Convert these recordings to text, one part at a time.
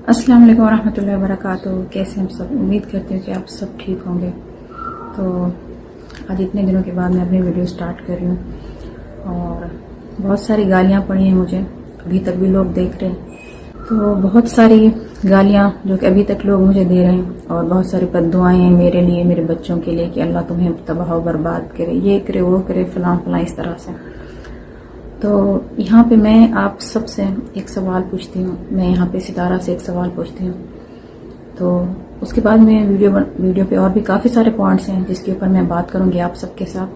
السلام علیکم ورحمۃ اللہ وبرکاتہ. کیسے ہم سب؟ امید کرتے ہیں کہ آپ سب ٹھیک ہوں گے. تو آج اتنے دنوں کے بعد میں اپنی ویڈیو سٹارٹ کر رہی ہوں اور بہت ساری گالیاں پڑی ہیں مجھے، ابھی تک بھی لوگ دیکھ رہے ہیں. تو بہت ساری گالیاں جو کہ ابھی تک لوگ مجھے دے رہے ہیں اور بہت ساری بددعائیں ہیں میرے لیے، میرے بچوں کے لیے کہ اللہ تمہیں تباہ و برباد کرے، یہ کرے وہ کرے، فلاں فلاں اس طرح سے. تو یہاں پہ میں آپ سب سے ایک سوال پوچھتی ہوں، میں یہاں پہ ستارہ سے ایک سوال پوچھتی ہوں. تو اس کے بعد میں ویڈیو پہ اور بھی کافی سارے پوائنٹس ہیں جس کے اوپر میں بات کروں گی آپ سب کے ساتھ.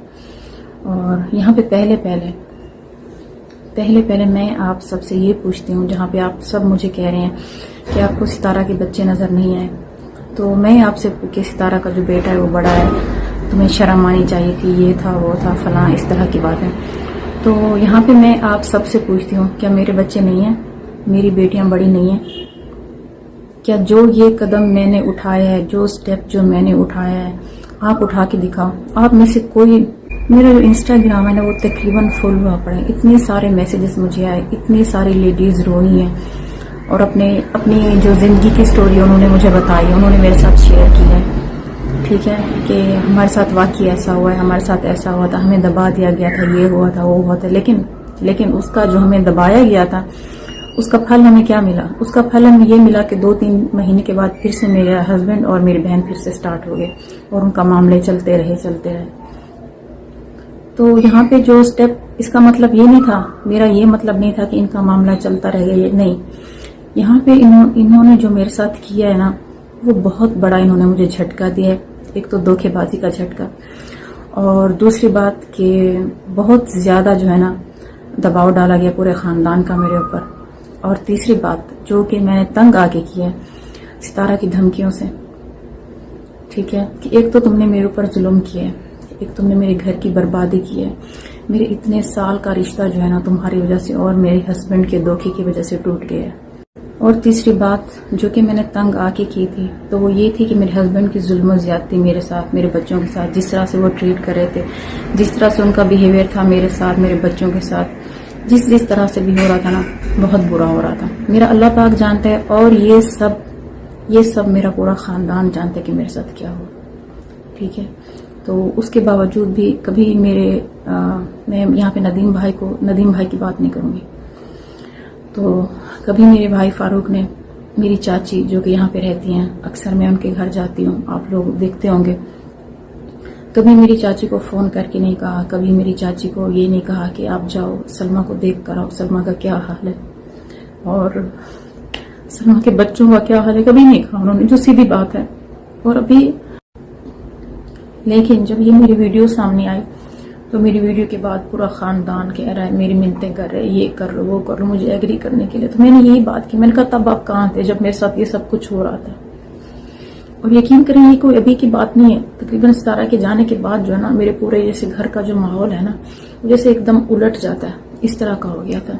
اور یہاں پہ پہلے میں آپ سب سے یہ پوچھتی ہوں، جہاں پہ آپ سب مجھے کہہ رہے ہیں کہ آپ کو ستارہ کے بچے نظر نہیں آئے، تو میں آپ سے کہ ستارہ کا جو بیٹا ہے وہ بڑا ہے، تمہیں شرم آنی چاہیے کہ یہ تھا وہ تھا فلاں اس طرح کی باتیں. تو یہاں پہ میں آپ سب سے پوچھتی ہوں، کیا میرے بچے نہیں ہیں؟ میری بیٹیاں بڑی نہیں ہیں؟ کیا جو یہ قدم میں نے اٹھایا ہے، جو سٹیپ جو میں نے اٹھایا ہے، آپ اٹھا کے دکھاؤ. آپ میں سے کوئی، میرا جو انسٹاگرام ہے نا وہ تقریباً فل ہوا پڑا ہے، اتنے سارے میسیجز مجھے آئے، اتنی ساری لیڈیز روئی ہیں اور اپنی جو زندگی کی سٹوری انہوں نے مجھے بتائی ہے، انہوں نے میرے ساتھ شیئر کی ہے. ٹھیک ہے کہ ہمارے ساتھ واقعی ایسا ہوا ہے، ہمارے ساتھ ایسا ہوا تھا، ہمیں دبا دیا گیا تھا، یہ ہوا تھا وہ ہوا تھا، لیکن اس کا جو ہمیں دبایا گیا تھا اس کا پھل ہمیں کیا ملا؟ اس کا پھل ہمیں یہ ملا کہ 2-3 مہینے کے بعد پھر سے میرا ہسبینڈ اور میری بہن پھر سے سٹارٹ ہو گئے اور ان کا معاملے چلتے رہے. تو یہاں پہ جو سٹیپ، اس کا مطلب یہ نہیں تھا، میرا یہ مطلب نہیں تھا کہ ان کا معاملہ چلتا رہے، یہ نہیں. یہاں پہ انہوں نے جو میرے ساتھ کیا ہے نا وہ بہت بڑا انہوں نے مجھے جھٹکا دیا ہے. ایک تو دھوکے بازی کا جھٹکا، اور دوسری بات کہ بہت زیادہ جو ہے نا دباؤ ڈالا گیا پورے خاندان کا میرے اوپر. اور تیسری بات جو کہ میں نے تنگ آ کے کیا ہے ستارہ کی دھمکیوں سے. ٹھیک ہے کہ ایک تو تم نے میرے اوپر ظلم کیا ہے، ایک تم نے میرے گھر کی بربادی کی ہے، میرے اتنے سال کا رشتہ جو ہے نا تمہاری وجہ سے اور میرے ہسبینڈ کے دھوکے کی وجہ سے ٹوٹ گیا ہے. اور تیسری بات جو کہ میں نے تنگ آ کے کی تھی تو وہ یہ تھی کہ میرے ہسبینڈ کی ظلم و زیادتی میرے ساتھ، میرے بچوں کے ساتھ، جس طرح سے وہ ٹریٹ کر رہے تھے، جس طرح سے ان کا بیہیویئر تھا میرے ساتھ، میرے بچوں کے ساتھ، جس طرح سے بھی ہو رہا تھا نا بہت برا ہو رہا تھا. میرا اللہ پاک جانتا ہے اور یہ سب میرا پورا خاندان جانتا ہے کہ میرے ساتھ کیا ہوا. ٹھیک ہے. تو اس کے باوجود بھی کبھی میں یہاں پہ ندیم بھائی کی بات نہیں کروں گی. تو کبھی میرے بھائی فاروق نے، میری چاچی جو کہ یہاں پہ رہتی ہیں، اکثر میں ان کے گھر جاتی ہوں، آپ لوگ دیکھتے ہوں گے، کبھی میری چاچی کو فون کر کے نہیں کہا، کبھی میری چاچی کو یہ نہیں کہا کہ آپ جاؤ سلمہ کو دیکھ کر آؤ، سلمہ کا کیا حال ہے اور سلمہ کے بچوں کا کیا حال ہے، کبھی نہیں کہا انہوں نے، جو سیدھی بات ہے. اور ابھی لیکن جب یہ میری ویڈیو سامنے آئی تو میری ویڈیو کے بعد پورا خاندان کہہ رہا ہے، میری منتیں کر رہے، یہ کر لو وہ کر لو، مجھے ایگری کرنے کے لیے. تو میں نے یہی بات کی، میں نے کہا تب آپ کہاں تھے جب میرے ساتھ یہ سب کچھ ہو رہا تھا؟ اور یقین کریں یہ کوئی ابھی کی بات نہیں ہے، تقریباً ستارہ کے جانے کے بعد جو ہے نا میرے پورے جیسے گھر کا جو ماحول ہے نا جیسے ایک دم الٹ جاتا ہے، اس طرح کا ہو گیا تھا.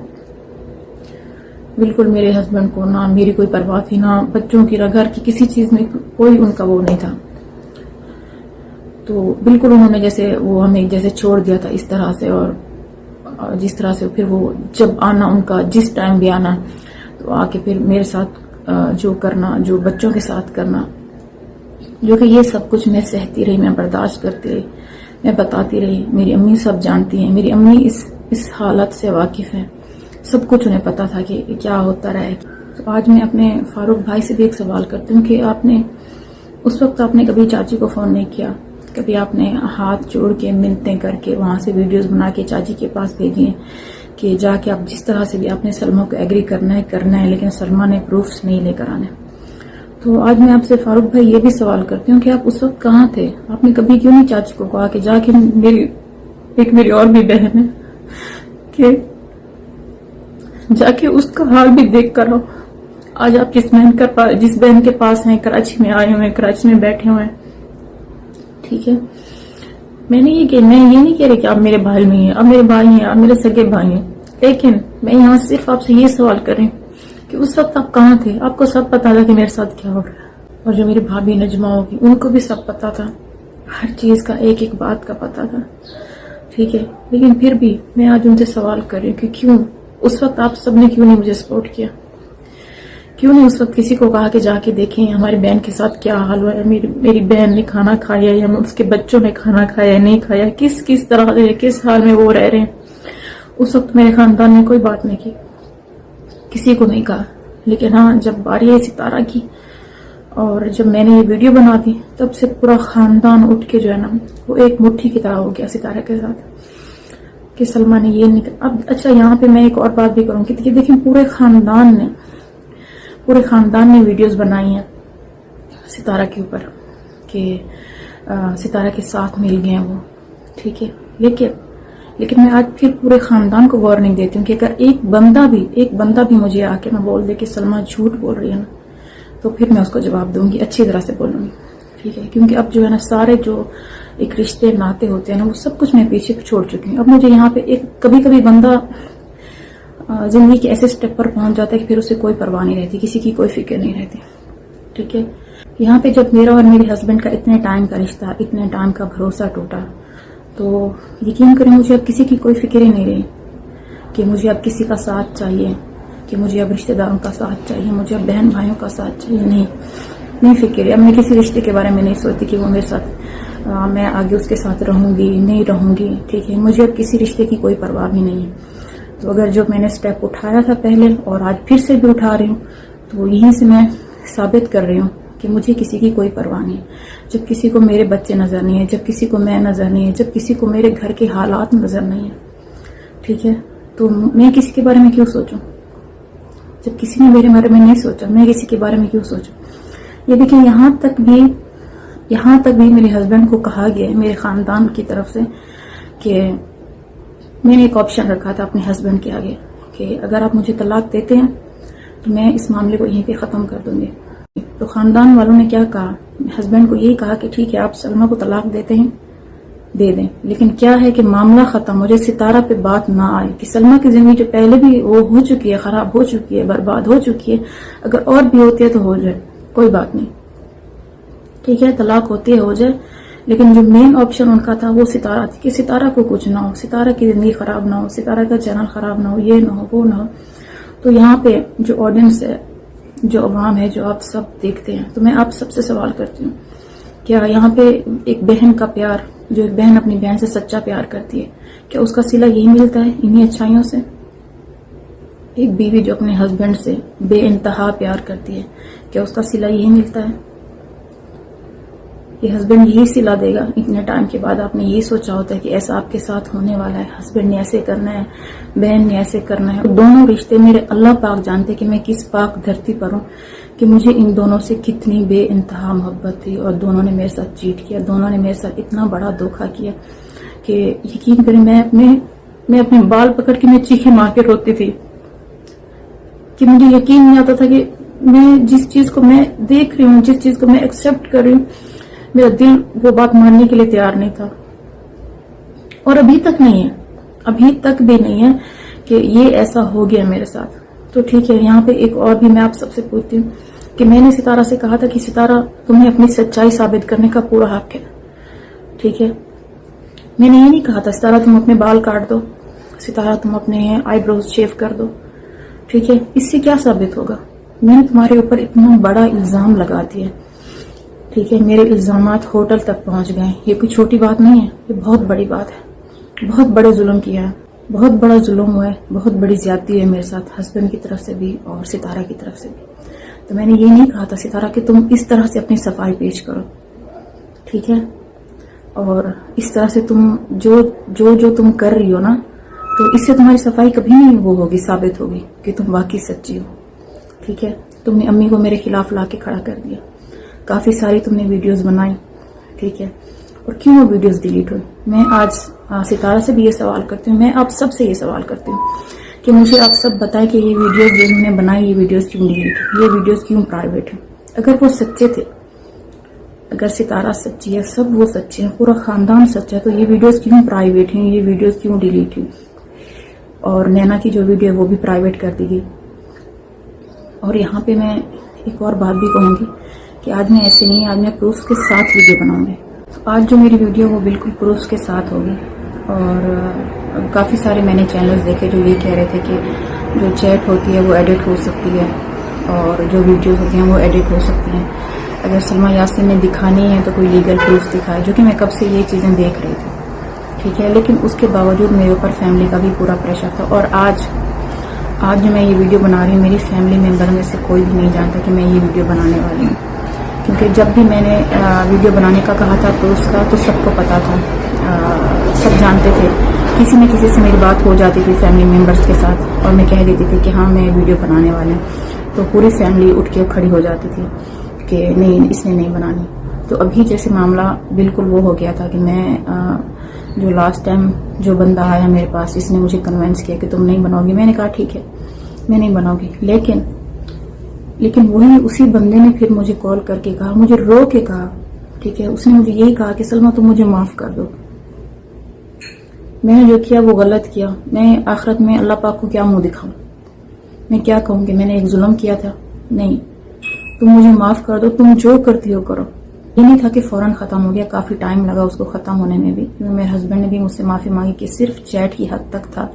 بالکل میرے ہسبینڈ کو نہ میری کوئی پرواہ تھی، نہ بچوں کی، نہ گھر کی، کسی چیز میں کوئی ان کا وہ نہیں تھا. تو بالکل انہوں نے جیسے وہ ہمیں جیسے چھوڑ دیا تھا اس طرح سے. اور جس طرح سے پھر وہ جب آنا ان کا، جس ٹائم بھی آنا تو آ کے پھر میرے ساتھ جو کرنا، جو بچوں کے ساتھ کرنا، جو کہ یہ سب کچھ میں سہتی رہی، میں برداشت کرتی رہی، میں بتاتی رہی. میری امی سب جانتی ہیں، میری امی اس حالت سے واقف ہیں، سب کچھ انہیں پتا تھا کہ کیا ہوتا رہا ہے. تو آج میں اپنے فاروق بھائی سے بھی ایک سوال کرتی ہوں کہ اس وقت آپ نے کبھی چاچی کو فون نہیں کیا؟ کبھی آپ نے ہاتھ جوڑ کے منتیں کر کے وہاں سے ویڈیوز بنا کے چاچی کے پاس بھیجی ہیں کہ جا کے آپ جس طرح سے بھی آپ نے سلمہ کو ایگری کرنا ہے، لیکن سلمہ نے پروفس نہیں لے کر آنے. تو آج میں آپ سے فاروق بھائی یہ بھی سوال کرتی ہوں کہ آپ اس وقت کہاں تھے؟ آپ نے کبھی کیوں نہیں چاچی کو کہا کہ جا کے میری اور بھی بہن ہے کہ جا کے اس کا حال بھی دیکھ کر آؤ. آج آپ جس بہن کے پاس ہیں، کراچی میں آئے ہوئے ہیں، کراچی میں بیٹھے ہوئے ہیں. ٹھیک ہے. میں یہ نہیں کہہ رہی کہ آپ میرے بھائی نہیں ہیں، آپ میرے بھائی ہیں، آپ میرے سگے بھائی ہیں، لیکن میں یہاں صرف آپ سے یہ سوال کر رہی ہوں کہ اس وقت آپ کہاں تھے؟ آپ کو سب پتا تھا کہ میرے ساتھ کیا ہو رہا ہے. اور جو میری بھابھی نجمہ ہوگی ان کو بھی سب پتا تھا، ہر چیز کا، ایک ایک بات کا پتا تھا. ٹھیک ہے. لیکن پھر بھی میں آج ان سے سوال کر رہی ہوں کہ کیوں اس وقت آپ سب نے کیوں نہیں مجھے سپورٹ کیا؟ کیوں نہیں اس وقت کسی کو کہا کہ جا کے دیکھیں ہماری بہن کے ساتھ کیا حال ہوا ہے، میری بہن نے کھانا کھایا یا اس کے بچوں نے کھانا کھایا نہیں کھایا، کس طرح سے کس حال میں وہ رہ رہے ہیں۔ اس وقت میرے خاندان نے کوئی بات نہیں کی، کسی کو نہیں کہا، لیکن ہاں جب باری ہے ستارہ کی اور جب میں نے یہ ویڈیو بنا دی تب سے پورا خاندان اٹھ کے جو ہے نا وہ ایک مٹھی کی طرح ہو گیا ستارہ کے ساتھ کہ سلمہ نے یہ نہیں۔ اب اچھا یہاں پہ میں ایک اور بات بھی کروں کہ دیکھیں پورے خاندان نے ویڈیوز بنائی ہیں ستارہ کے اوپر کہ ستارہ کے ساتھ مل گئے ہیں وہ، ٹھیک ہے، لیکن میں آج پھر پورے خاندان کو وارننگ دیتی ہوں کہ اگر ایک بندہ بھی مجھے آ کے میں بول دے کہ سلمہ جھوٹ بول رہی ہے نا تو پھر میں اس کو جواب دوں گی، اچھی طرح سے بولوں گی، ٹھیک ہے، کیونکہ اب جو ہے نا سارے جو ایک رشتے ناتے ہوتے ہیں نا وہ سب کچھ میں پیچھے چھوڑ چکی ہوں۔ اب مجھے یہاں پہ کبھی بندہ زندگی کے ایسے سٹیپ پر پہنچ جاتا ہے کہ پھر اسے کوئی پرواہ نہیں رہتی، کسی کی کوئی فکر نہیں رہتی، ٹھیک ہے۔ یہاں پہ جب میرا اور میرے ہسبینڈ کا اتنے ٹائم کا رشتہ، اتنے ٹائم کا بھروسہ ٹوٹا تو یقین کریں مجھے اب کسی کی کوئی فکر ہی نہیں رہی کہ مجھے اب کسی کا ساتھ چاہیے، کہ مجھے اب رشتہ داروں کا ساتھ چاہیے، مجھے اب بہن بھائیوں کا ساتھ چاہیے، نہیں فکر ہے۔ اب میں کسی رشتے کے بارے میں نہیں سوچتی کہ وہ میرے ساتھ میں آگے اس کے ساتھ رہوں گی نہیں رہوں گی، ٹھیک ہے، مجھے اب کسی رشتے کی کوئی پرواہ بھی نہیں ہے۔ تو اگر جو میں نے سٹیپ اٹھایا تھا پہلے اور آج پھر سے بھی اٹھا رہی ہوں تو یہیں سے میں ثابت کر رہی ہوں کہ مجھے کسی کی کوئی پرواہ نہیں ہے۔ جب کسی کو میرے بچے نظر نہیں ہیں، جب کسی کو میں نظر نہیں ہے، جب کسی کو میرے گھر کے حالات نظر نہیں ہیں، ٹھیک ہے، تو میں کسی کے بارے میں کیوں سوچوں؟ جب کسی نے میرے بارے میں نہیں سوچا میں کسی کے بارے میں کیوں سوچوں؟ یہ دیکھیں یہاں تک بھی میرے ہسبینڈ کو کہا گیا ہے میرے خاندان کی طرف سے کہ میں نے ایک آپشن رکھا تھا اپنے ہسبینڈ کے آگے کہ اگر آپ مجھے طلاق دیتے ہیں تو میں اس معاملے کو یہیں پہ ختم کر دوں گی۔ تو خاندان والوں نے کیا کہا، ہسبینڈ کو یہی کہا کہ ٹھیک ہے آپ سلمہ کو طلاق دیتے ہیں دے دیں، لیکن کیا ہے کہ معاملہ ختم ہو جائے، ستارہ پہ بات نہ آئے کہ سلمہ کی زندگی جو پہلے بھی وہ ہو چکی ہے، خراب ہو چکی ہے، برباد ہو چکی ہے، اگر اور بھی ہوتی ہے تو ہو جائے، کوئی بات نہیں، ٹھیک ہے، طلاق ہوتی ہے ہو جائے، لیکن جو مین آپشن ان کا تھا وہ ستارہ تھی کہ ستارہ کو کچھ نہ ہو، ستارہ کی زندگی خراب نہ ہو، ستارہ کا چینل خراب نہ ہو، یہ نہ ہو وہ نہ ہو۔ تو یہاں پہ جو آڈینس ہے، جو عوام ہے، جو آپ سب دیکھتے ہیں، تو میں آپ سب سے سوال کرتی ہوں کیا یہاں پہ ایک بہن کا پیار، جو ایک بہن اپنی بہن سے سچا پیار کرتی ہے، کیا اس کا صلہ یہی ملتا ہے انہی اچھائیوں سے؟ ایک بیوی جو اپنے ہسبینڈ سے بے انتہا پیار کرتی ہے، کیا اس کا صلہ یہی ملتا ہے؟ یہ ہسبینڈ یہی صلہ دے گا؟ اتنے ٹائم کے بعد آپ نے یہی سوچا ہوتا ہے کہ ایسا آپ کے ساتھ ہونے والا ہے، ہسبینڈ نے ایسے کرنا ہے، بہن نے ایسے کرنا ہے۔ دونوں رشتے میرے اللہ پاک جانتے کہ میں کس پاک دھرتی پر ہوں کہ مجھے ان دونوں سے کتنی بے انتہا محبت تھی، اور دونوں نے میرے ساتھ چیٹ کیا، دونوں نے میرے ساتھ اتنا بڑا دھوکہ کیا کہ یقین کریں میں اپنے بال پکڑ کے میں چیخیں مار کے روتی تھی کہ مجھے یقین نہیں آتا تھا کہ میں جس چیز کو میں دیکھ رہی ہوں، جس چیز کو میں ایکسپٹ کر رہی ہوں، میرا دل وہ بات ماننے کے لیے تیار نہیں تھا، اور ابھی تک بھی نہیں ہے کہ یہ ایسا ہو گیا میرے ساتھ۔ تو ٹھیک ہے، یہاں پہ ایک اور بھی میں آپ سب سے پوچھتی ہوں کہ میں نے ستارہ سے کہا تھا کہ ستارہ تمہیں اپنی سچائی ثابت کرنے کا پورا حق ہے، ٹھیک ہے، میں نے یہ نہیں کہا تھا ستارہ تم اپنے بال کاٹ دو، ستارہ تم اپنے آئی بروز شیو کر دو، ٹھیک ہے، اس سے کیا ثابت ہوگا؟ میں نے تمہارے اوپر اتنا بڑا الزام لگا دیا، ٹھیک ہے، میرے الزامات ہوٹل تک پہنچ گئے، یہ کوئی چھوٹی بات نہیں ہے، یہ بہت بڑی بات ہے، بہت بڑے ظلم کیا ہے، بہت بڑا ظلم ہوا ہے، بہت بڑی زیادتی ہے میرے ساتھ، ہسبینڈ کی طرف سے بھی اور ستارہ کی طرف سے بھی۔ تو میں نے یہ نہیں کہا تھا ستارہ کہ تم اس طرح سے اپنی صفائی پیش کرو، ٹھیک ہے، اور اس طرح سے تم جو تم کر رہی ہو نا، تو اس سے تمہاری صفائی کبھی نہیں وہ ہوگی، ثابت ہوگی کہ تم واقعی سچی ہو، ٹھیک ہے۔ تم نے امی کو میرے خلاف لا کے کھڑا کر دیا، کافی ساری تم نے ویڈیوز بنائی، ٹھیک ہے، اور کیوں وہ ویڈیوز ڈیلیٹ ہوئی؟ میں آج ستارہ سے بھی یہ سوال کرتی ہوں، میں آپ سب سے یہ سوال کرتی ہوں کہ مجھے آپ سب بتائیں کہ یہ ویڈیوز جو انہوں نے بنائی، یہ ویڈیوز کیوں ڈیلیٹ ہوئی، یہ ویڈیوز کیوں پرائیویٹ ہیں؟ اگر وہ سچے تھے، اگر ستارہ سچی ہے، سب وہ سچے ہیں، پورا خاندان سچا ہے، تو یہ ویڈیوز کیوں پرائیویٹ ہیں، یہ ویڈیوز کیوں ڈیلیٹ ہوئی؟ اور نینا کی جو ویڈیو ہے وہ بھی پرائیویٹ کر دی گئی۔ اور یہاں پہ میں ایک اور بات بھی کہوں گی کہ آج میں ایسے نہیں، آج میں پروف کے ساتھ ویڈیو بناؤں گی۔ آج جو میری ویڈیو وہ بالکل پروف کے ساتھ ہوگی، اور کافی سارے میں نے چینلز دیکھے جو یہ کہہ رہے تھے کہ جو چیٹ ہوتی ہے وہ ایڈٹ ہو سکتی ہے، اور جو ویڈیوز ہوتی ہیں وہ ایڈٹ ہو سکتی ہیں. اگر سلمیٰ یاسین نے دکھانی ہے تو کوئی لیگل پروف دکھائے, جو کہ میں کب سے یہ چیزیں دیکھ رہی تھی. ٹھیک ہے, لیکن اس کے باوجود میرے اوپر فیملی کا بھی پورا پریشر تھا. اور آج جو میں یہ ویڈیو بنا رہی ہوں, میری فیملی ممبر میں سے کوئی بھی نہیں جانتا کہ میں یہ ویڈیو بنانے والی ہوں. کیونکہ جب بھی میں نے ویڈیو بنانے کا کہا تھا تو اس کا تو سب کو پتا تھا, سب جانتے تھے. کسی نہ کسی سے میری بات ہو جاتی تھی فیملی ممبرس کے ساتھ, اور میں کہہ دیتی تھی کہ ہاں میں ویڈیو بنانے والے ہیں, تو پوری فیملی اٹھ کے کھڑی ہو جاتی تھی کہ نہیں, اس نے نہیں بنانی. تو ابھی جیسے معاملہ بالکل وہ ہو گیا تھا کہ میں جو لاسٹ ٹائم جو بندہ آیا میرے پاس, اس نے مجھے کنونس کیا کہ تم نہیں بناؤ گی. میں نے کہا ٹھیک ہے میں نہیں بناؤں گی, لیکن وہی اسی بندے نے پھر مجھے کال کر کے کہا, مجھے رو کے کہا, ٹھیک ہے, اس نے مجھے یہی کہا کہ سلمیٰ تم مجھے معاف کر دو. میں نے جو کیا وہ غلط کیا. میں آخرت میں اللہ پاک کو کیا منہ دکھاؤں, میں کیا کہوں کہ میں نے ایک ظلم کیا تھا؟ نہیں, تم مجھے معاف کر دو, تم جو کرتی ہو کرو. یہ نہیں تھا کہ فوراً ختم ہو گیا, کافی ٹائم لگا اس کو ختم ہونے میں بھی. میرے ہسبینڈ نے بھی مجھ سے معافی مانگی کہ صرف چیٹ کی حد تک تھا,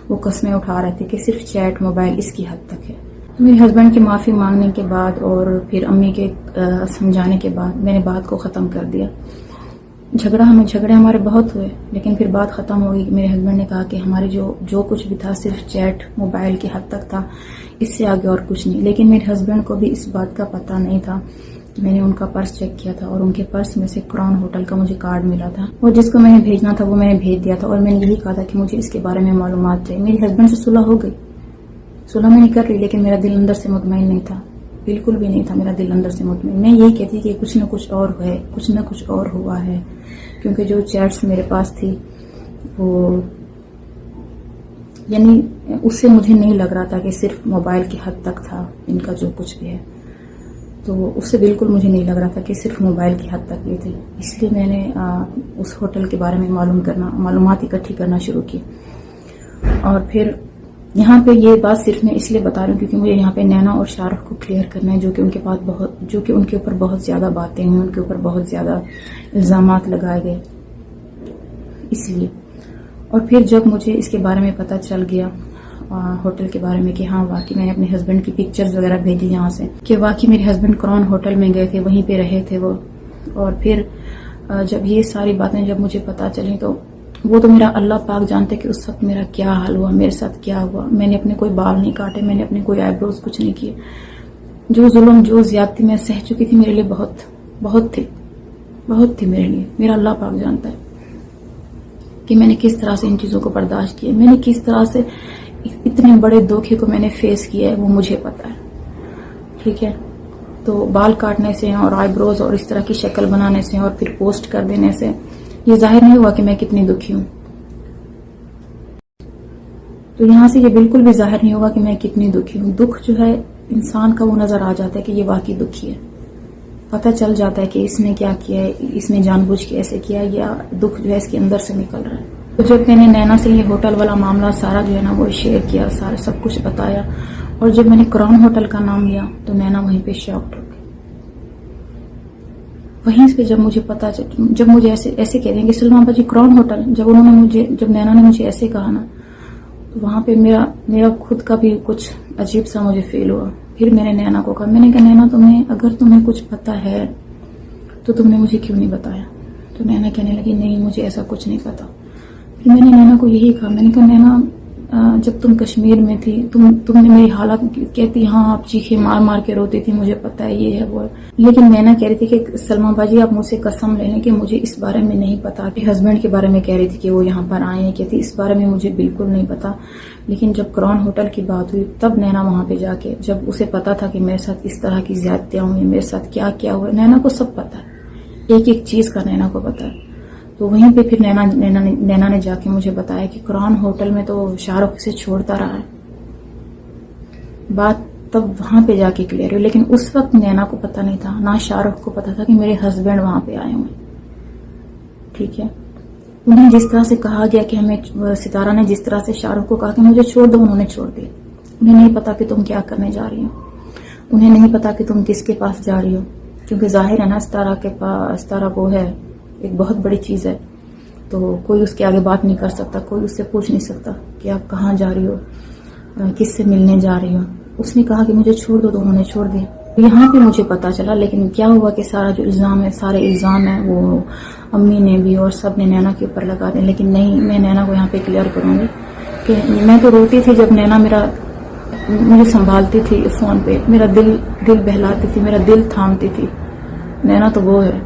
وہ قسمیں اٹھا رہے تھے کہ صرف چیٹ موبائل اس کی حد تک ہے. میرے ہسبینڈ کی معافی مانگنے کے بعد اور پھر امی کے سمجھانے کے بعد میں نے بات کو ختم کر دیا. جھگڑے ہمارے بہت ہوئے, لیکن پھر بات ختم ہو گئی. میرے ہسبینڈ نے کہا کہ ہمارے جو کچھ بھی تھا صرف چیٹ موبائل کی حد تک تھا, اس سے آگے اور کچھ نہیں. لیکن میرے ہسبینڈ کو بھی اس بات کا پتہ نہیں تھا. میں نے ان کا پرس چیک کیا تھا اور ان کے پرس میں سے کراؤن ہوٹل کا مجھے کارڈ ملا تھا, اور جس کو میں نے بھیجنا تھا وہ میں نے بھیج دیا تھا. اور میں نے یہی کہا تھا کہ مجھے اس کے بارے میں معلومات چاہیے. میری ہسبینڈ سے صلح ہو گئی, صلح میں نہیں کر رہی, لیکن میرا دل اندر سے مطمئن نہیں تھا, بالکل بھی نہیں تھا میرا دل اندر سے مطمئن. میں یہی کہتی کہ کچھ نہ کچھ اور ہے, کچھ نہ کچھ اور ہوا ہے. کیونکہ جو چیٹس میرے پاس تھی وہ یعنی اس سے مجھے نہیں لگ رہا تھا کہ صرف موبائل کی حد تک تھا ان کا جو کچھ بھی ہے. تو اس سے بالکل مجھے نہیں لگ رہا تھا کہ صرف موبائل کی حد تک یہ تھی. اس لیے میں نے اس ہوٹل کے بارے میں معلومات اکٹھی کرنا شروع کی. اور پھر یہاں پہ یہ بات صرف میں اس لیے بتا رہی ہوں کیونکہ مجھے یہاں پہ نینا اور شاہ رخ کو کلیئر کرنا ہے, جو کہ ان کے اوپر بہت زیادہ باتیں ہوئی, ان کے اوپر بہت زیادہ الزامات لگائے گئے, اس لیے. اور پھر جب مجھے اس کے بارے میں پتہ چل گیا ہوٹل کے بارے میں کہ ہاں واقعی میں نے اپنے ہسبینڈ کی پکچرز وغیرہ بھیجی یہاں سے کہ واقعی میرے ہسبینڈ کراؤن ہوٹل میں گئے تھے, وہیں پہ رہے تھے وہ. اور پھر جب یہ ساری باتیں جب مجھے پتہ چلیں تو وہ تو میرا اللہ پاک جانتے کہ اس وقت میرا کیا حال ہوا, میرے ساتھ کیا ہوا. میں نے اپنے کوئی بال نہیں کاٹے, میں نے اپنے کوئی آئی بروز کچھ نہیں کیے. جو ظلم جو زیادتی میں سہ چکی تھی میرے لیے بہت تھی میرے لیے. میرا اللہ پاک جانتا ہے کہ میں نے کس طرح سے ان چیزوں کو برداشت کیا, میں نے کس طرح سے اتنے بڑے دھوکے کو میں نے فیس کیا ہے, وہ مجھے پتا ہے. ٹھیک ہے, تو بال کاٹنے سے اور آئی بروز اور اس طرح کی شکل بنانے سے اور پھر پوسٹ کر دینے سے یہ ظاہر نہیں ہوا کہ میں کتنی دکھی ہوں. تو یہاں سے یہ بالکل بھی ظاہر نہیں ہوگا کہ میں کتنی دکھی ہوں. دکھ جو ہے انسان کا وہ نظر آ جاتا ہے کہ یہ واقعی دکھی ہے, پتہ چل جاتا ہے کہ اس نے کیا کیا ہے, اس نے جان بوجھ کے ایسے کیا, یا دکھ جو ہے اس کے اندر سے نکل رہا ہے. تو جب میں نے نینا سے یہ ہوٹل والا معاملہ سارا جو ہے نا وہ شیئر کیا, سارا سب کچھ بتایا, اور جب میں نے کراؤن ہوٹل کا نام لیا تو نینا وہیں پہ شاکڈ ہو گئی. وہیں پہ جب مجھے ایسے کہہ دیں کہ سلمیٰ باجی کراؤن ہوٹل, جب نینا نے مجھے ایسے کہا نا تو وہاں پہ میرا خود کا بھی کچھ عجیب سا مجھے فیل ہوا. پھر میں نے نینا کو کہا, میں نے کہا نینا اگر تمہیں کچھ پتا ہے تو تم نے مجھے کیوں نہیں بتایا. تو نینا کہنے لگی نہیں مجھے ایسا کچھ نہیں پتا. پھر میں نے نینا کو یہی کہا, میں نے کہا نینا جب تم کشمیر میں تھی تم نے میری حالت کہتی ہاں آپ چیخے مار مار کے روتی تھی, مجھے پتا ہے یہ ہے وہ ہے. لیکن نینا کہہ رہی تھی کہ سلمیٰ باجی آپ مجھ سے قسم لے لیں کہ مجھے اس بارے میں نہیں پتا. کہ ہسبینڈ کے بارے میں کہہ رہی تھی کہ وہ یہاں پر آئے ہیں, کہتی اس بارے میں مجھے بالکل نہیں پتا. لیکن جب کراؤن ہوٹل کی بات ہوئی تب نینا وہاں پہ جا کے, جب اسے پتا تھا کہ میرے ساتھ اس طرح کی زیادتیاں ہوئی, میرے ساتھ کیا کیا ہوا, نینا کو سب پتا ہے, ایک ایک چیز کا نینا کو پتا ہے. تو وہیں پہ پھر نینا نے جا کے مجھے بتایا کہ کراؤن ہوٹل میں تو شاہ رخ سے چھوڑتا رہا ہے. بات تب وہاں پہ جا کے کلیئر ہوئی. لیکن اس وقت نینا کو پتا نہیں تھا, نہ شاہ رخ کو پتا تھا کہ میرے ہسبینڈ وہاں پہ آئے ہوئے. ٹھیک ہے, انہیں جس طرح سے کہا گیا کہ ہمیں ستارہ نے جس طرح سے شاہ رخ کو کہا کہ مجھے چھوڑ دو, انہوں نے چھوڑ دیا. انہیں نہیں پتا کہ تم کیا کرنے جا رہی ہو, انہیں نہیں پتا کہ تم کس کے پاس جا رہی ہو. کیونکہ ظاہر ہے نا ستارہ وہ ہے ایک بہت بڑی چیز ہے, تو کوئی اس کے آگے بات نہیں کر سکتا, کوئی اس سے پوچھ نہیں سکتا کہ آپ کہاں جا رہی ہو, کس سے ملنے جا رہی ہو. اس نے کہا کہ مجھے چھوڑ دو، تو انہوں نے چھوڑ دیا. یہاں پہ مجھے پتا چلا، لیکن کیا ہوا کہ سارا جو الزام ہے، سارے الزام ہیں وہ امی نے بھی اور سب نے نینا کے اوپر لگا دیں. لیکن نہیں، میں نینا کو یہاں پہ کلیئر کروں گی کہ میں تو روتی تھی جب نینا مجھے سنبھالتی تھی فون پہ، میرا دل بہلاتی تھی، میرا دل تھامتی تھی. نینا تو وہ ہے،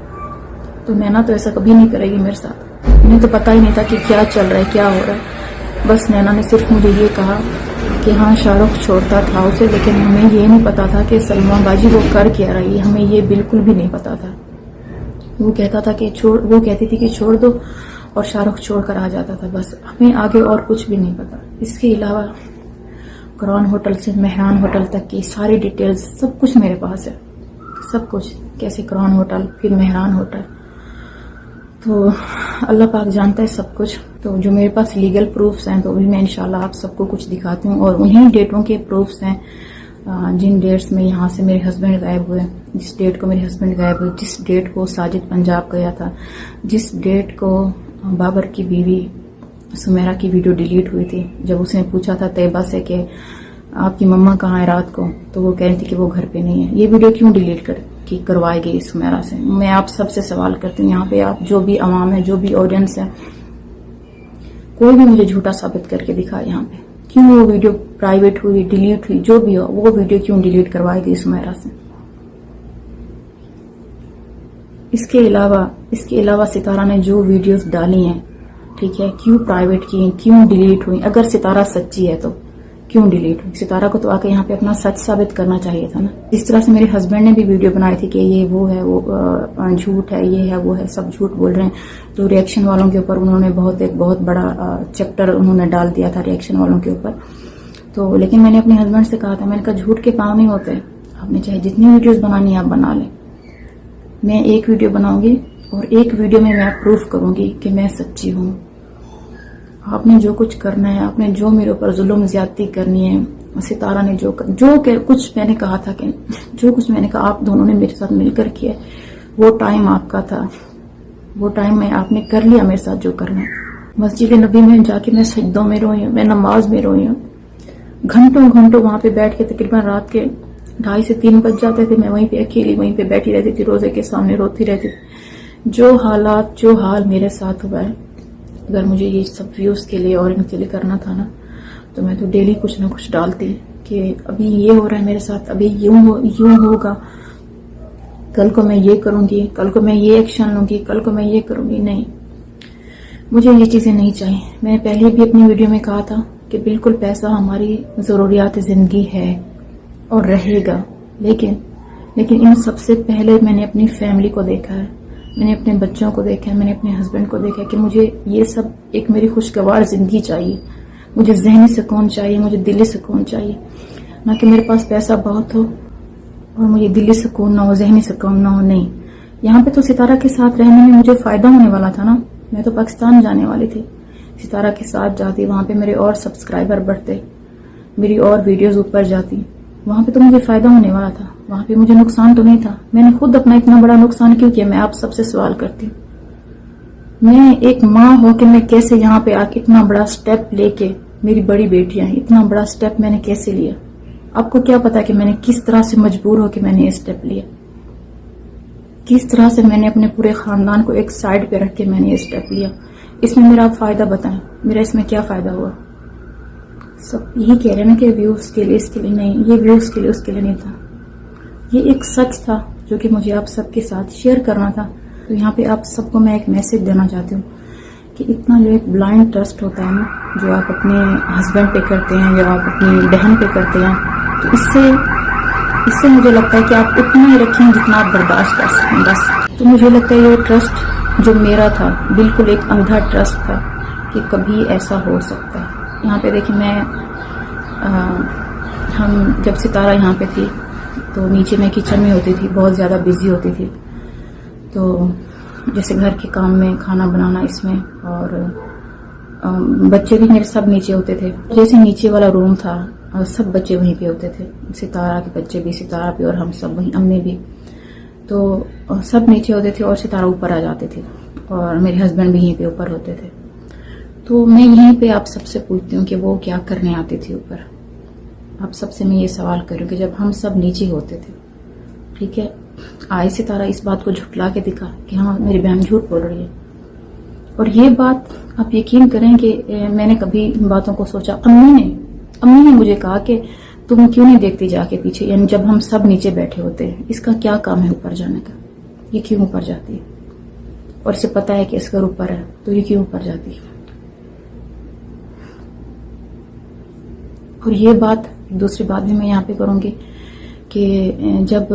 تو نینا تو ایسا کبھی نہیں کرے گی میرے ساتھ. انہیں تو پتا ہی نہیں تھا کہ کیا چل رہا ہے، کیا ہو رہا ہے. بس نینا نے صرف مجھے یہ کہا کہ ہاں شاہ رخ چھوڑتا تھا اسے، لیکن ہمیں یہ نہیں پتا تھا کہ سلما باجی وہ کر کیا رہی ہے، ہمیں یہ بالکل بھی نہیں پتا تھا. وہ کہتا تھا کہ وہ کہتی تھی کہ چھوڑ دو، اور شاہ رخ چھوڑ کر آ جاتا تھا. بس ہمیں آگے اور کچھ بھی نہیں پتا. اس کے علاوہ کرون ہوٹل سے مہران ہوٹل تک کی ساری ڈیٹیلز سب کچھ میرے پاس ہے، سب کچھ، کیسے کرون ہوٹل پھر مہران ہوٹل. تو اللہ پاک جانتا ہے سب کچھ. تو جو میرے پاس لیگل پروفز ہیں تو بھی میں انشاءاللہ آپ سب کو کچھ دکھاتی ہوں. اور انہی ڈیٹوں کے پروفز ہیں جن ڈیٹس میں یہاں سے میرے ہسبینڈ غائب ہوئے، جس ڈیٹ کو میرے ہسبینڈ غائب ہوئے، جس ڈیٹ کو ساجد پنجاب گیا تھا، جس ڈیٹ کو بابر کی بیوی سمیرہ کی ویڈیو ڈیلیٹ ہوئی تھی. جب اس نے پوچھا تھا طیبہ سے کہ آپ کی مما کہاں ہے رات کو، تو وہ کہہ رہی تھی کہ وہ گھر پہ نہیں ہے. یہ ویڈیو کیوں ڈیلیٹ کروائی گئی سمیرہ سے؟ میں آپ سب سے سوال کرتی ہوں، یہاں پہ آپ جو بھی عوام ہے، جو بھی آڈینس ہے، کوئی بھی مجھے جھوٹا ثابت کر کے دکھا یہاں پہ کیوں وہ ویڈیو پرائیویٹ ہوئی، ڈیلیٹ ہوئی، جو بھی ہو، وہ ویڈیو کیوں ڈیلیٹ کروائی گئی سمیرہ سے. اس کے علاوہ ستارہ نے جو ویڈیوز ڈالی ہیں، ٹھیک ہے، کیوں پرائیویٹ کی، کیوں ڈیلیٹ ہوئی؟ اگر ستارہ سچی ہے تو کیوں ڈیلیٹ ہوئی؟ ستارہ کو تو آ کے یہاں پہ اپنا سچ ثابت کرنا چاہیے تھا نا. اس طرح سے میرے ہسبینڈ نے بھی ویڈیو بنائی تھی کہ یہ وہ ہے، وہ جھوٹ ہے، یہ ہے، وہ ہے، سب جھوٹ بول رہے ہیں. تو ریئیکشن والوں کے اوپر انہوں نے ایک بہت بڑا چیپٹر انہوں نے ڈال دیا تھا ریئیکشن والوں کے اوپر. تو لیکن میں نے اپنے ہسبینڈ سے کہا تھا، میں نے کہا جھوٹ کے پاؤں نہیں ہوتے، آپ نے چاہے جتنی ویڈیوز بنانی ہے آپ بنا لیں. میں ایک ویڈیو بناؤں گی اور ایک ویڈیو میں پروف کروں گی کہ میں سچی ہوں. آپ نے جو کچھ کرنا ہے، آپ نے جو میرے اوپر ظلم زیادتی کرنی ہے، ستارہ نے جو کچھ میں نے کہا تھا، کہ جو کچھ میں نے کہا آپ دونوں نے میرے ساتھ مل کر کیا، وہ ٹائم آپ کا تھا، وہ ٹائم میں آپ نے کر لیا میرے ساتھ جو کرنا ہے. مسجد نبی میں جا کے میں سجدوں میں روئی ہوں، میں نماز میں روئی ہوں، گھنٹوں وہاں پہ بیٹھ کے، تقریباً رات کے 2:30 سے 3 بج جاتے تھے. میں وہیں پہ اکیلی وہیں پہ بیٹھی رہتی تھی، روزے کے سامنے روتی رہتی تھی. جو حال میرے ساتھ ہوا ہے، اگر مجھے یہ سب ویوز کے لیے اور ان کے لیے کرنا تھا نا، تو میں تو ڈیلی کچھ نہ کچھ ڈالتی کہ ابھی یہ ہو رہا ہے میرے ساتھ، ابھی یوں ہوگا، کل کو میں یہ کروں گی، کل کو میں یہ ایکشن لوں گی، کل کو میں یہ کروں گی. نہیں، مجھے یہ چیزیں نہیں چاہیے. میں نے پہلے بھی اپنی ویڈیو میں کہا تھا کہ بالکل پیسہ ہماری ضروریات زندگی ہے اور رہے گا، لیکن ان سب سے پہلے میں نے اپنی فیملی کو دیکھا ہے، میں نے اپنے بچوں کو دیکھا ہے، میں نے اپنے ہسبینڈ کو دیکھا ہے کہ مجھے یہ سب ایک میری خوشگوار زندگی چاہیے. مجھے ذہنی سکون چاہیے، مجھے دلی سکون چاہیے، نہ کہ میرے پاس پیسہ بہت ہو اور مجھے دلی سکون نہ ہو، ذہنی سکون نہ ہو. نہیں، یہاں پہ تو ستارہ کے ساتھ رہنے میں مجھے فائدہ ہونے والا تھا نا. میں تو پاکستان جانے والی تھی، ستارہ کے ساتھ جاتی، وہاں پہ میرے اور سبسکرائبر بڑھتے، میری اور ویڈیوز اوپر جاتی، وہاں پہ تو مجھے فائدہ ہونے والا تھا، وہاں پہ مجھے نقصان تو نہیں تھا. میں نے خود اپنا اتنا بڑا نقصان کیوں کیا؟ میں آپ سب سے سوال کرتی ہوں. میں ایک ماں ہو کے میں کیسے یہاں پہ آ کے اتنا بڑا سٹیپ لے کے، میری بڑی بیٹیاں ہیں، اتنا بڑا سٹیپ میں نے کیسے لیا؟ آپ کو کیا پتا کہ میں نے کس طرح سے مجبور ہو کے میں نے یہ سٹیپ لیا، کس طرح سے میں نے اپنے پورے خاندان کو ایک سائڈ پہ رکھ کے میں نے یہ سٹیپ لیا. اس میں میرا آپ فائدہ بتائیں، میرا اس میں کیا فائدہ ہوا؟ سب یہی کہہ رہے ہیں نا کہ ویوز کے لیے، اس کے لیے نہیں، یہ ویوز کے لیے اس کے لیے نہیں تھا، یہ ایک سچ تھا جو کہ مجھے آپ سب کے ساتھ شیئر کرنا تھا. تو یہاں پہ آپ سب کو میں ایک میسج دینا چاہتی ہوں کہ اتنا جو ایک بلائنڈ ٹرسٹ ہوتا ہے نا، جو آپ اپنے ہسبینڈ پہ کرتے ہیں یا آپ اپنی بہن پہ کرتے ہیں، تو اس سے مجھے لگتا ہے کہ آپ اتنا ہی رکھیں جتنا آپ برداشت کر سکیں بس. تو مجھے لگتا ہے یہ ٹرسٹ جو میرا تھا بالکل ایک اندھا ٹرسٹ تھا کہ کبھی ایسا ہو سکتا ہے. یہاں پہ دیکھیں، ہم جب ستارہ یہاں پہ تھی تو نیچے میں کچن میں ہوتی تھی، بہت زیادہ بزی ہوتی تھی. تو جیسے گھر کے کام میں، کھانا بنانا، اس میں، اور بچے بھی میرے سب نیچے ہوتے تھے. جیسے نیچے والا روم تھا، سب بچے وہیں پہ ہوتے تھے، ستارہ کے بچے بھی، ستارہ بھی، اور ہم سب وہیں، امی بھی. تو سب نیچے ہوتے تھے اور ستارہ اوپر آ جاتے تھے، اور میرے ہسبینڈ بھی یہیں پہ اوپر ہوتے تھے. تو میں یہیں پہ آپ سب سے پوچھتی ہوں کہ وہ کیا کرنے آتی تھی اوپر؟ آپ سب سے میں یہ سوال کروں کہ جب ہم سب نیچے ہوتے تھے، ٹھیک ہے، آئے ستارہ اس بات کو جھٹلا کے دکھا کہ ہاں میری بہن جھوٹ بول رہی ہے. اور یہ بات آپ یقین کریں کہ میں نے کبھی ان باتوں کو سوچا. امی نے مجھے کہا کہ تم کیوں نہیں دیکھتی جا کے پیچھے، یعنی جب ہم سب نیچے بیٹھے ہوتے ہیں اس کا کیا کام ہے اوپر جانے کا، یہ کیوں اوپر جاتی ہے، اور اسے پتا ہے کہ اس کا اوپر ہے تو یہ کیوں اوپر جاتی ہے. اور یہ بات دوسری بات بھی میں یہاں پہ کروں گی کہ جب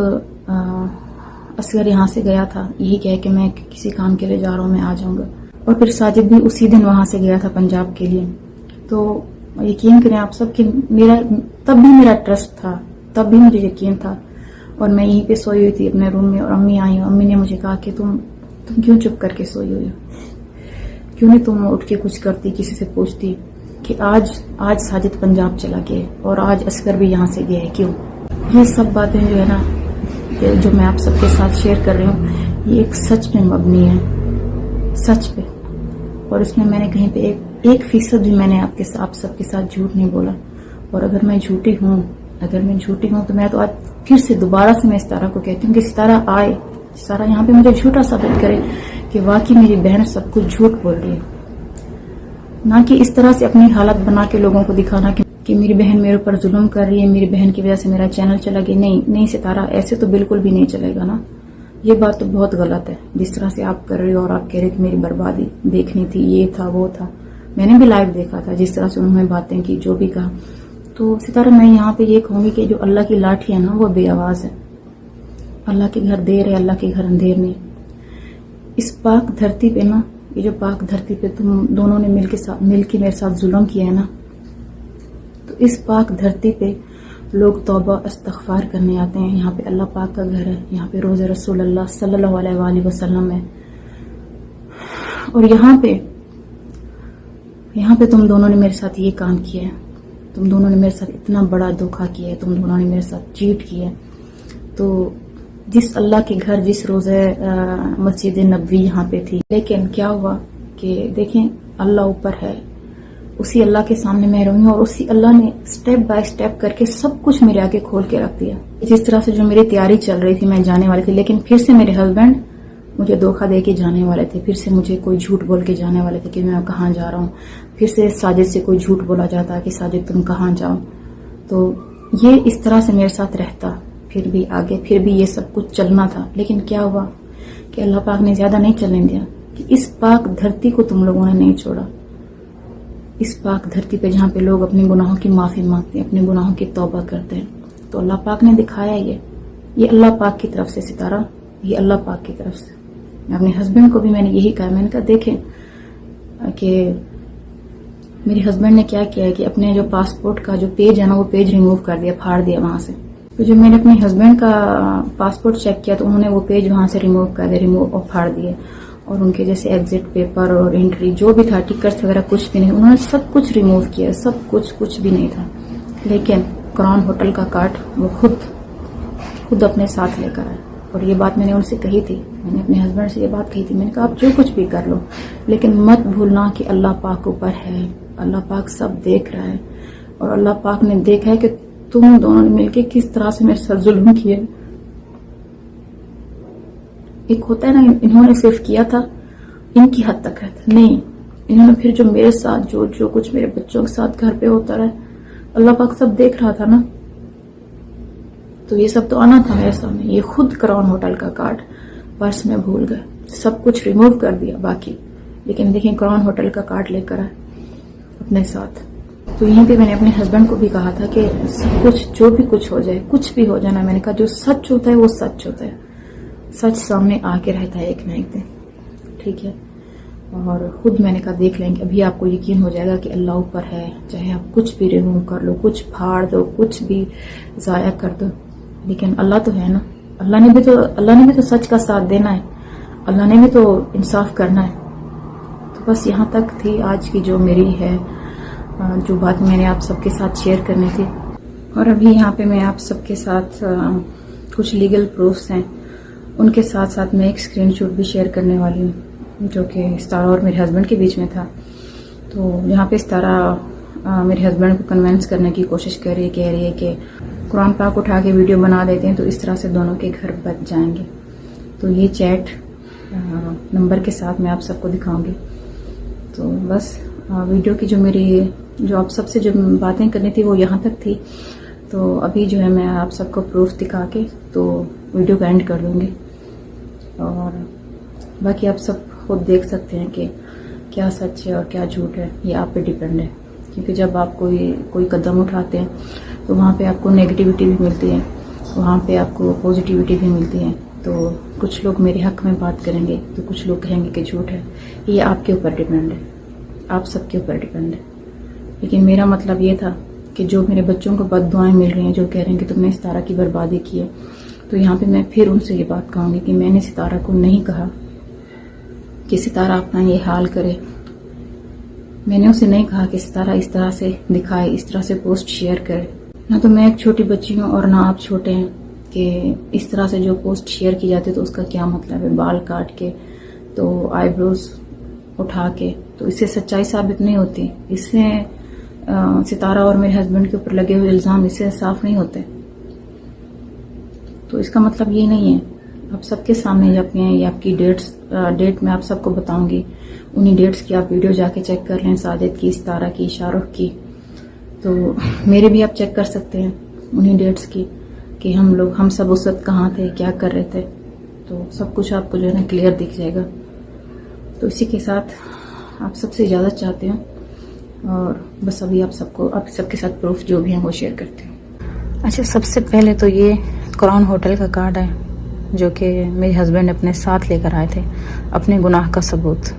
اصغر یہاں سے گیا تھا یہی کہہ کہ میں کسی کام کے لیے جا رہا ہوں، میں آ جاؤں گا، اور پھر ساجد بھی اسی دن وہاں سے گیا تھا پنجاب کے لیے. تو یقین کریں آپ سب کہ تب بھی میرا ٹرسٹ تھا، تب بھی مجھے یقین تھا، اور میں یہیں پہ سوئی ہوئی تھی اپنے روم میں، اور امی آئی، امی نے مجھے کہا کہ تم کیوں چپ کر کے سوئی ہوئی ہو، کیوں نہیں تم اٹھ کے کچھ کرتی، کسی سے پوچھتی کہ آج ساجد پنجاب چلا گیا اور آج اصغر بھی یہاں سے گیا ہے، کیوں. یہ سب باتیں جو ہے نا جو میں آپ سب کے ساتھ شیئر کر رہی ہوں یہ ایک سچ پہ مبنی ہے، سچ پہ، اور اس میں میں نے کہیں پہ 1% بھی میں نے آپ سب کے ساتھ جھوٹ نہیں بولا. اور اگر میں جھوٹی ہوں تو میں تو آج پھر سے دوبارہ سے میں ستارہ کو کہتی ہوں کہ ستارہ آئے، ستارہ یہاں پہ مجھے جھوٹا ثابت کرے کہ واقعی میری بہن سب کچھ جھوٹ بول رہی ہے، نہ کہ اس طرح سے اپنی حالت بنا کے لوگوں کو دکھانا کہ میری بہن میرے اوپر ظلم کر رہی ہے، میری بہن کی وجہ سے میرا چینل چلا گیا. نہیں ستارہ، ایسے تو بالکل بھی نہیں چلے گا نا. یہ بات تو بہت غلط ہے جس طرح سے آپ کر رہے ہو، اور آپ کہہ رہے کہ میری بربادی دیکھنی تھی، یہ تھا وہ تھا. میں نے بھی لائیو دیکھا تھا جس طرح سے انہوں نے باتیں کی، جو بھی کہا. تو ستارہ میں یہاں پہ یہ کہوں گی کہ جو اللہ کی لاٹھی ہے نا وہ بے آواز ہے. اللہ کے گھر دیر ہے، اللہ کے گھر اندھیر نہیں. اس پاک دھرتی پہ نا، یہ جو پاک دھرتی پہ تم دونوں نے مل کے میرے ساتھ ظلم کیا ہے نا، تو اس پاک دھرتی پہ لوگ توبہ استغفار کرنے آتے ہیں. یہاں پہ اللہ پاک کا گھر ہے، یہاں پہ روضہ رسول اللہ صلی اللہ علیہ وآلہ وسلم ہے. اور یہاں پہ تم دونوں نے میرے ساتھ یہ کام کیا ہے، تم دونوں نے میرے ساتھ اتنا بڑا دھوکہ کیا ہے، تم دونوں نے میرے ساتھ چیٹ کیا ہے. تو جس اللہ کے گھر، جس روزہ مسجد نبوی یہاں پہ تھی، لیکن کیا ہوا کہ دیکھیں اللہ اوپر ہے، اسی اللہ کے سامنے میں رہی ہوں، اور اسی اللہ نے سٹیپ بائی سٹیپ کر کے سب کچھ میرے آگے کھول کے رکھ دیا. جس طرح سے جو میری تیاری چل رہی تھی، میں جانے والی تھی، لیکن پھر سے میرے ہسبینڈ مجھے دھوکہ دے کے جانے والے تھے، پھر سے مجھے کوئی جھوٹ بول کے جانے والے تھے کہ میں کہاں جا رہا ہوں. پھر سے ساجد سے کوئی جھوٹ بولا جاتا کہ ساجد تم کہاں جاؤ. تو یہ اس طرح سے میرے ساتھ رہتا، پھر بھی آگے پھر بھی یہ سب کچھ چلنا تھا. لیکن کیا ہوا کہ اللہ پاک نے زیادہ نہیں چلنے دیا، کہ اس پاک دھرتی کو تم لوگوں نے نہیں چھوڑا. اس پاک دھرتی پہ جہاں پہ لوگ اپنے گناہوں کی معافی مانگتے ہیں، اپنے گناہوں کی توبہ کرتے ہیں، تو اللہ پاک نے دکھایا یہ اللہ پاک کی طرف سے. ستارہ، یہ اللہ پاک کی طرف سے. اپنے ہسبینڈ کو بھی میں نے یہی کہا، میں نے کہا دیکھیں کہ میرے ہسبینڈ نے کیا کیا ہے کہ اپنے جو پاسپورٹ کا جو پیج ہے نا وہ پیج ریموو کر دیا، پھاڑ دیا وہاں سے. تو جب میں نے اپنے ہسبینڈ کا پاسپورٹ چیک کیا تو انہوں نے وہ پیج وہاں سے ریموو کر دیا، اور پھاڑ دیے. اور ان کے جیسے ایگزٹ پیپر اور انٹری جو بھی تھا، ٹکٹس وغیرہ کچھ بھی نہیں، انہوں نے سب کچھ ریموو کیا، سب کچھ بھی نہیں تھا. لیکن کراؤن ہوٹل کا کارڈ وہ خود اپنے ساتھ لے کر آئے. اور یہ بات میں نے ان سے کہی تھی، میں نے اپنے ہسبینڈ سے یہ بات کہی تھی، میں نے کہا آپ جو کچھ بھی کر لو لیکن مت بھولنا کہ اللہ پاک اوپر ہے، اللہ پاک سب دیکھ رہا ہے. اور اللہ پاک نے دیکھا ہے کہ تم دونوں نے مل کے کس طرح سے میرے ساتھ ظلم کیا. ایک ہوتا ہے نا، انہوں نے صرف کیا تھا ان کی حد تک رہتا، نہیں انہوں نے پھر جو میرے ساتھ جو کچھ میرے بچوں کے ساتھ گھر پہ ہوتا رہا، اللہ پاک سب دیکھ رہا تھا نا. تو یہ سب تو آنا تھا میرے سامنے. یہ خود کراؤن ہوٹل کا کارڈ پرس میں بھول گئے، سب کچھ ریموو کر دیا باقی، لیکن دیکھیں کراؤن ہوٹل کا کارڈ لے کر آئے اپنے ساتھ. تو یہیں پہ میں نے اپنے ہسبینڈ کو بھی کہا تھا کہ سب کچھ جو بھی کچھ ہو جائے، کچھ بھی ہو جانا، میں نے کہا جو سچ ہوتا ہے وہ سچ ہوتا ہے، سچ سامنے آ کے رہتا ہے ایک نہ ایک دن، ٹھیک ہے. اور خود میں نے کہا دیکھ لیں گے، ابھی آپ کو یقین ہو جائے گا کہ اللہ اوپر ہے. چاہے آپ کچھ بھی ریموو کر لو، کچھ پھاڑ دو، کچھ بھی ضائع کر دو، لیکن اللہ تو ہے نا. اللہ نے بھی تو سچ کا ساتھ دینا ہے، اللہ نے بھی تو انصاف کرنا ہے. تو بس یہاں تک تھی آج کی جو میری ہے، جو بات میں نے آپ سب کے ساتھ شیئر کرنی تھی. اور ابھی یہاں پہ میں آپ سب کے ساتھ کچھ لیگل پروفس ہیں، ان کے ساتھ ساتھ میں ایک اسکرین شاٹ بھی شیئر کرنے والی ہوں جو کہ ستارہ اور میرے ہسبینڈ کے بیچ میں تھا. تو یہاں پہ ستارہ میرے ہسبینڈ کو کنونس کرنے کی کوشش کر رہی ہے، کہہ رہی ہے کہ قرآن پاک اٹھا کے ویڈیو بنا دیتے ہیں تو اس طرح سے دونوں کے گھر بچ جائیں گے. تو یہ چیٹ نمبر کے ساتھ میں آپ سب کو دکھاؤں گی. تو بس ویڈیو کی جو آپ سب سے جو باتیں کرنی تھی وہ یہاں تک تھی. تو ابھی جو ہے میں آپ سب کو پروف دکھا کے تو ویڈیو کا اینڈ کر دوں گی، اور باقی آپ سب خود دیکھ سکتے ہیں کہ کیا سچ ہے اور کیا جھوٹ ہے. یہ آپ پہ ڈیپینڈ ہے، کیونکہ جب آپ کوئی قدم اٹھاتے ہیں تو وہاں پہ آپ کو نیگیٹیوٹی بھی ملتی ہے، وہاں پہ آپ کو پازیٹیوٹی بھی ملتی ہے. تو کچھ لوگ میرے حق میں بات کریں گے تو کچھ لوگ کہیں گے کہ جھوٹ ہے. یہ آپ کے اوپر ڈیپینڈ ہے، آپ سب کے اوپر ڈیپینڈ ہے. لیکن میرا مطلب یہ تھا کہ جو میرے بچوں کو بد دعائیں مل رہی ہیں، جو کہہ رہے ہیں کہ تم نے ستارہ کی بربادی کی ہے، تو یہاں پہ میں پھر ان سے یہ بات کہوں گی کہ میں نے ستارہ کو نہیں کہا کہ ستارہ اپنا یہ حال کرے. میں نے اسے نہیں کہا کہ ستارہ اس طرح سے دکھائے، اس طرح سے پوسٹ شیئر کرے. نہ تو میں ایک چھوٹی بچی ہوں اور نہ آپ چھوٹے ہیں کہ اس طرح سے جو پوسٹ شیئر کی جاتی ہے تو اس کا کیا مطلب ہے. بال کاٹ کے تو آئی بروز اٹھا کے تو اس سے سچائی ثابت نہیں ہوتی. اس سے ستارہ اور میرے ہسبینڈ کے اوپر لگے ہوئے الزام اس سے صاف نہیں ہوتے. تو اس کا مطلب یہ نہیں ہے. آپ سب کے سامنے جب یہ آپ کی ڈیٹ میں آپ سب کو بتاؤں گی، انہی ڈیٹس کی آپ ویڈیو جا کے چیک کر لیں، ساجد کی، ستارہ کی، شاہ رخ کی. تو میرے بھی آپ چیک کر سکتے ہیں انہی ڈیٹس کی کہ ہم سب اس وقت کہاں تھے، کیا کر رہے تھے. تو سب کچھ آپ کو جو ہے نا کلیئر دکھ جائے گا. تو اسی کے ساتھ آپ سب سے اجازت چاہتے ہیں، اور بس ابھی آپ سب کے ساتھ پروف جو بھی ہیں وہ شیئر کرتے ہیں. اچھا، سب سے پہلے تو یہ کراؤن ہوٹل کا کارڈ ہے جو کہ میرے ہسبینڈ اپنے ساتھ لے کر آئے تھے، اپنے گناہ کا ثبوت،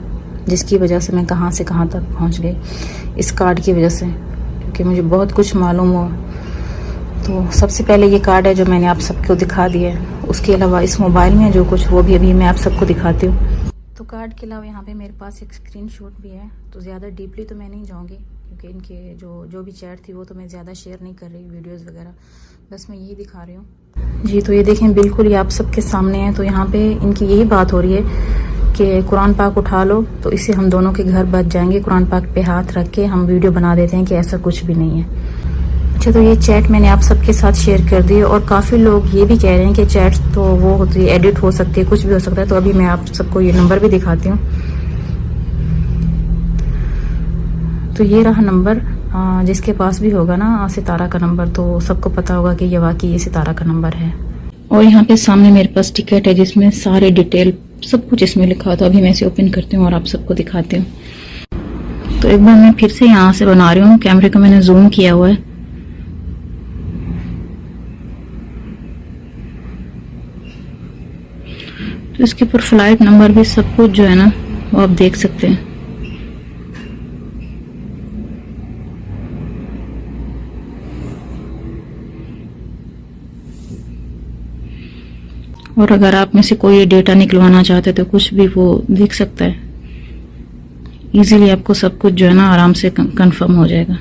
جس کی وجہ سے میں کہاں سے کہاں تک پہنچ گئی اس کارڈ کی وجہ سے، کیونکہ مجھے بہت کچھ معلوم ہوا. تو سب سے پہلے یہ کارڈ ہے جو میں نے آپ سب کو دکھا دیا ہے. اس کے علاوہ اس موبائل میں جو کچھ وہ بھی ابھی میں آپ سب کو دکھاتی ہوں. تو کارڈ کے علاوہ یہاں پہ میرے پاس ایک اسکرین شاٹ بھی ہے. تو زیادہ ڈیپلی تو میں نہیں جاؤں گی، کیونکہ ان کے جو بھی چیٹ تھی وہ تو میں زیادہ شیئر نہیں کر رہی، ویڈیوز وغیرہ، بس میں یہی دکھا رہی ہوں. جی تو یہ دیکھیں، بالکل یہ آپ سب کے سامنے ہے. تو یہاں پہ ان کی یہی بات ہو رہی ہے کہ قرآن پاک اٹھا لو تو اس سے ہم دونوں کے گھر بچ جائیں گے. قرآن پاک پہ ہاتھ رکھ کے ہم ویڈیو بنا دیتے ہیں کہ ایسا کچھ بھی نہیں ہے. اچھا، تو یہ چیٹ میں نے آپ سب کے ساتھ شیئر کر دی، اور کافی لوگ یہ بھی کہہ رہے ہیں کہ چیٹ تو وہ ہوتی ہے، ایڈٹ ہو سکتی ہے، کچھ بھی ہو سکتا ہے. تو ابھی میں آپ سب کو یہ نمبر بھی دکھاتی ہوں. تو یہ رہا نمبر. جس کے پاس بھی ہوگا نا ستارہ کا نمبر تو سب کو پتا ہوگا کہ یہ واقعی یہ ستارہ کا نمبر ہے. اور یہاں پہ سامنے میرے پاس ٹکٹ ہے جس میں سارے ڈیٹیل سب کچھ اس میں لکھا تھا. ابھی میں اسے اوپن کرتی ہوں اور آپ سب کو دکھاتی ہوں. تو ایک بار میں پھر سے یہاں سے بنا رہی ہوں، کیمرے کو میں نے زوم کیا ہوا ہے. تو اس کے اوپر فلائٹ نمبر بھی سب کچھ جو ہے نا وہ آپ دیکھ سکتے ہیں. اور اگر آپ میں سے کوئی ڈیٹا نکلوانا چاہتے تو کچھ بھی وہ دیکھ سکتا ہے. ایزیلی آپ کو سب کچھ جو ہے نا آرام سے کنفرم ہو جائے گا.